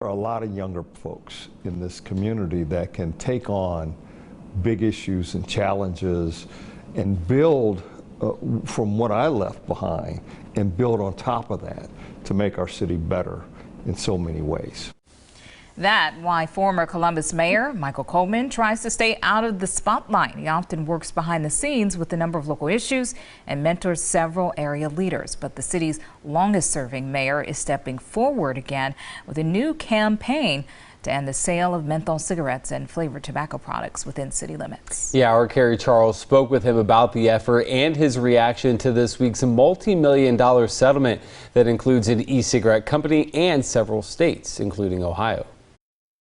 There are a lot of younger folks in this community that can take on big issues and challenges and build from what I left behind and build on top of that to make our city better in so many ways. That's why former Columbus Mayor Michael Coleman tries to stay out of the spotlight. He often works behind the scenes with a number of local issues and mentors several area leaders. But the city's longest serving mayor is stepping forward again with a new campaign to end the sale of menthol cigarettes and flavored tobacco products within city limits. Yeah, our Kerry Charles spoke with him about the effort and his reaction to this week's multi-million-dollar settlement that includes an e-cigarette company and several states, including Ohio.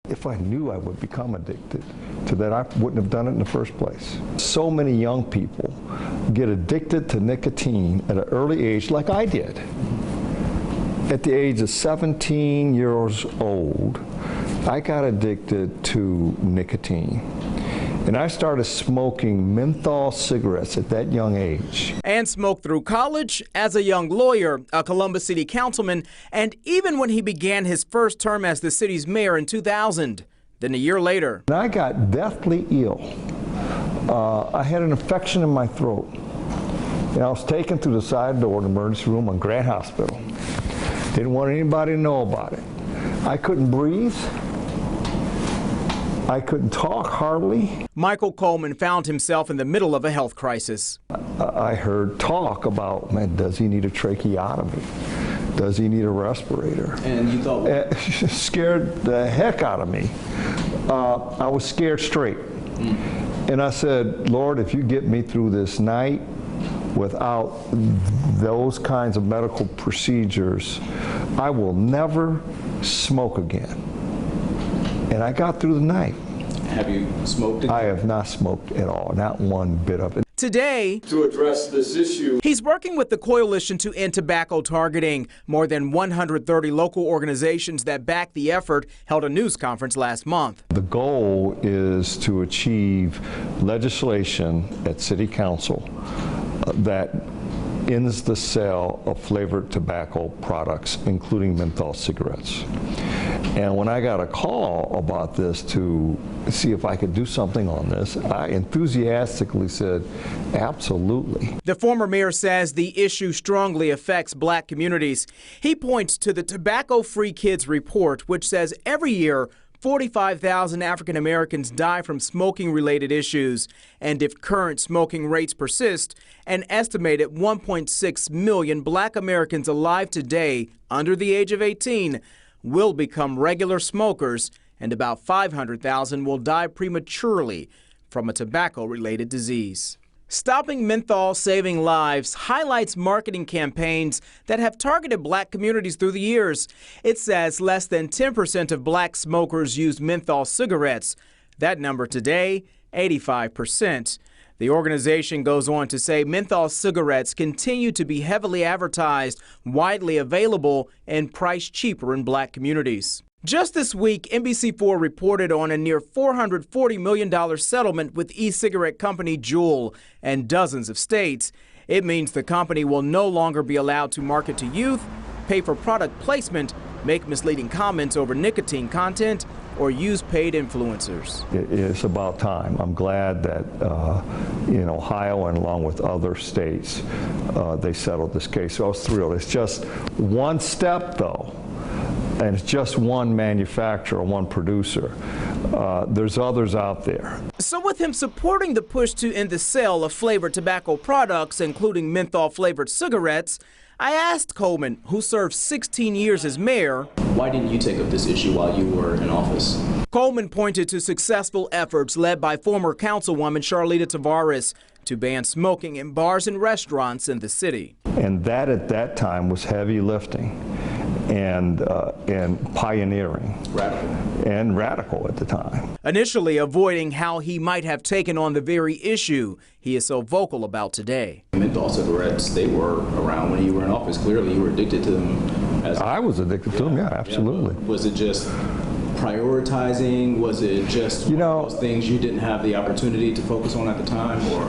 If I knew I would become addicted to that, I wouldn't have done it in the first place. So many young people get addicted to nicotine at an early age, like I did. At the age of 17 years old, I got addicted to nicotine. And I started smoking menthol cigarettes at that young age. And smoked through college, as a young lawyer, a Columbus City councilman, and even when he began his first term as the city's mayor in 2000. Then a year later, and I got deathly ill. I had an infection in my throat. And I was taken through the side door in the emergency room on Grant Hospital. Didn't want anybody to know about it. I couldn't breathe. I couldn't talk hardly. Michael Coleman found himself in the middle of a health crisis. I heard talk about, man, does he need a tracheotomy? Does he need a respirator? And you thought? Scared the heck out of me. I was scared straight. And I said, Lord, if you get me through this night without those kinds of medical procedures, I will never smoke again. And I got through the night. Have you smoked again? I have not smoked at all, not one bit of it. Today, to address this issue, he's working with the Coalition to End Tobacco Targeting. More than 130 local organizations that back the effort held a news conference last month. The goal is to achieve legislation at City Council that ends the sale of flavored tobacco products, including menthol cigarettes. And when I got a call about this to see if I could do something on this, I enthusiastically said, absolutely. The former mayor says the issue strongly affects black communities. He points to the Tobacco Free Kids report, which says every year 45,000 African Americans die from smoking-related issues. And if current smoking rates persist, an estimated 1.6 million black Americans alive today under the age of 18 will become regular smokers, and about 500,000 will die prematurely from a tobacco-related disease. Stopping Menthol Saving Lives highlights marketing campaigns that have targeted black communities through the years. It says less than 10% of black smokers use menthol cigarettes. That number today, 85%. The organization goes on to say menthol cigarettes continue to be heavily advertised, widely available, and priced cheaper in black communities. Just this week, NBC4 reported on a near $440 million settlement with e-cigarette company Juul and dozens of states. It means the company will no longer be allowed to market to youth, pay for product placement, make misleading comments over nicotine content, or use paid influencers. It's about time. I'm glad that in Ohio and along with other states, they settled this case. So I was thrilled. It's just one step, though. And it's just one manufacturer, one producer. There's others out there. So with him supporting the push to end the sale of flavored tobacco products, including menthol-flavored cigarettes, I asked Coleman, who served 16 years as mayor, why didn't you take up this issue while you were in office? Coleman pointed to successful efforts led by former councilwoman Charlita Tavares to ban smoking in bars and restaurants in the city. And that at that time was heavy lifting and pioneering. Radical at the time. Initially avoiding how he might have taken on the very issue he is so vocal about today. Menthol cigarettes, they were around when you were in office. Clearly you were addicted to them. I was addicted to them, yeah, absolutely. Yeah, was it just prioritizing? Was it just one of those things you didn't have the opportunity to focus on at the time, or?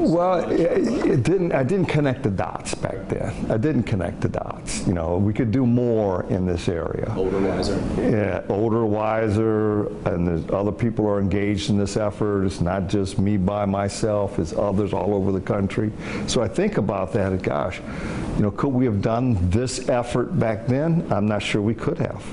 Well, it didn't. I didn't connect the dots back then. I didn't connect the dots. You know, we could do more in this area. Older, wiser. Yeah, older, wiser, and there's other people are engaged in this effort. It's not just me by myself. It's others all over the country. So I think about that. And gosh, you know, could we have done this effort back then? I'm not sure we could have.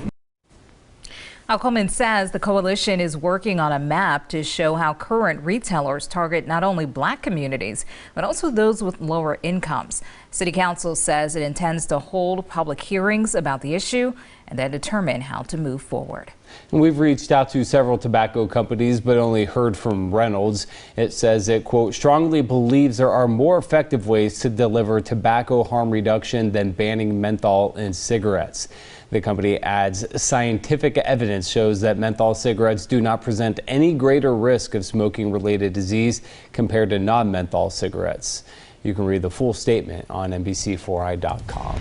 Coleman says the coalition is working on a map to show how current retailers target not only black communities, but also those with lower incomes. City Council says it intends to hold public hearings about the issue and then determine how to move forward. We've reached out to several tobacco companies, but only heard from Reynolds. It says it, quote, strongly believes there are more effective ways to deliver tobacco harm reduction than banning menthol in cigarettes. The company adds scientific evidence shows that menthol cigarettes do not present any greater risk of smoking-related disease compared to non-menthol cigarettes. You can read the full statement on NBC4i.com.